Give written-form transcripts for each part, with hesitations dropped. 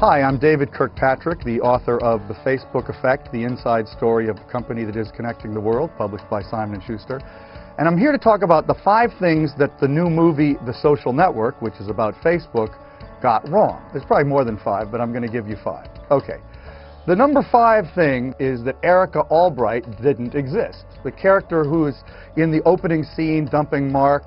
Hi, I'm David Kirkpatrick, the author of The Facebook Effect, the inside story of the company that is connecting the world, published by Simon & Schuster. And I'm here to talk about the 5 things that the new movie, The Social Network, which is about Facebook, got wrong. There's probably more than 5, but I'm going to give you 5. Okay. The number 5 thing is that Erica Albright didn't exist. The character who is in the opening scene dumping Mark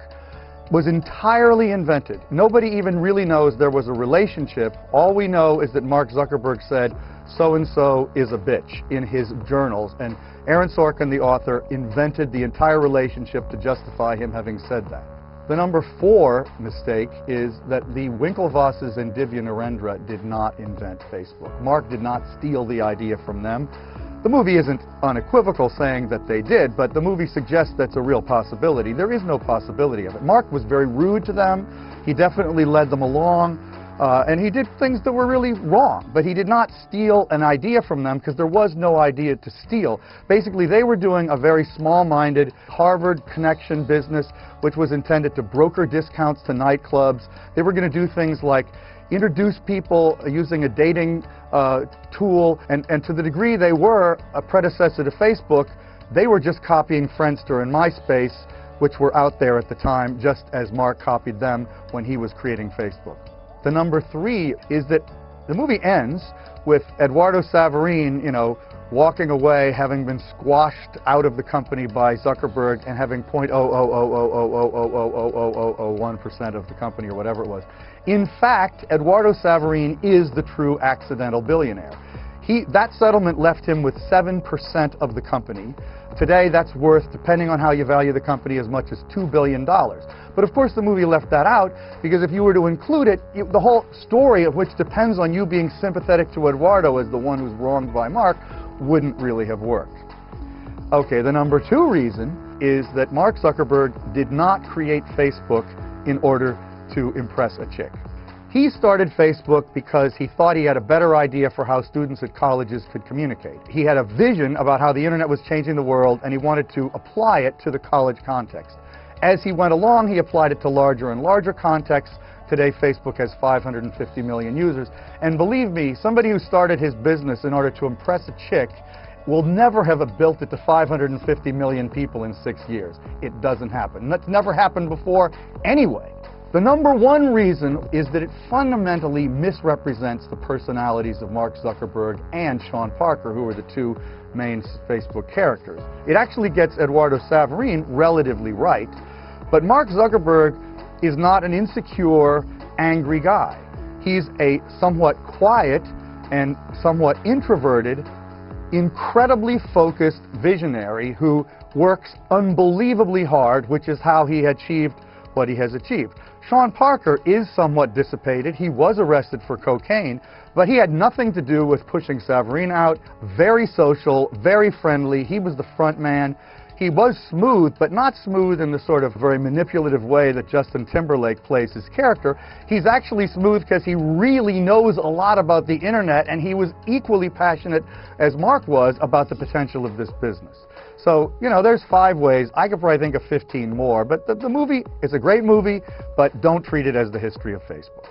was entirely invented. Nobody even really knows there was a relationship. All we know is that Mark Zuckerberg said, "So-and-so is a bitch," in his journals. And Aaron Sorkin, the author, invented the entire relationship to justify him having said that. The number 4 mistake is that the Winklevosses and Divya Narendra did not invent Facebook. Mark did not steal the idea from them. The movie isn't unequivocal saying that they did, but the movie suggests that's a real possibility. There is no possibility of it. Mark was very rude to them. He definitely led them along, and he did things that were really wrong, but he did not steal an idea from them because there was no idea to steal. Basically, they were doing a very small-minded Harvard connection business, which was intended to broker discounts to nightclubs. They were going to do things like introduce people using a dating tool, and to the degree they were a predecessor to Facebook, they were just copying Friendster and MySpace, which were out there at the time, just as Mark copied them when he was creating Facebook. The number 3 is that the movie ends with Eduardo Savarine, walking away, having been squashed out of the company by Zuckerberg and having 0.00000000001% of the company or whatever it was. In fact, Eduardo Savarine is the true accidental billionaire. That settlement left him with 7% of the company. Today, that's worth, depending on how you value the company, as much as $2 billion. But of course, the movie left that out, because if you were to include it, the whole story of which depends on you being sympathetic to Eduardo as the one who's wronged by Mark wouldn't really have worked. Okay, the number 2 reason is that Mark Zuckerberg did not create Facebook in order to impress a chick. He started Facebook because he thought he had a better idea for how students at colleges could communicate. He had a vision about how the internet was changing the world, and he wanted to apply it to the college context. As he went along, he applied it to larger and larger contexts. Today, Facebook has 550 million users. And believe me, somebody who started his business in order to impress a chick will never have built it to 550 million people in 6 years. It doesn't happen. That's never happened before anyway. The number 1 reason is that it fundamentally misrepresents the personalities of Mark Zuckerberg and Sean Parker, who are the 2 main Facebook characters. It actually gets Eduardo Savarine relatively right, but Mark Zuckerberg is not an insecure, angry guy. He's a somewhat quiet and somewhat introverted, incredibly focused visionary who works unbelievably hard, which is how he achieved what he has achieved. Sean Parker is somewhat dissipated. He was arrested for cocaine, but he had nothing to do with pushing Savarine out. Very social, very friendly. He was the front man. He was smooth, but not smooth in the sort of very manipulative way that Justin Timberlake plays his character. He's actually smooth because he really knows a lot about the internet, and he was equally passionate as Mark was about the potential of this business. So, there's 5 ways. I could probably think of 15 more, but the movie is a great movie, but don't treat it as the history of Facebook.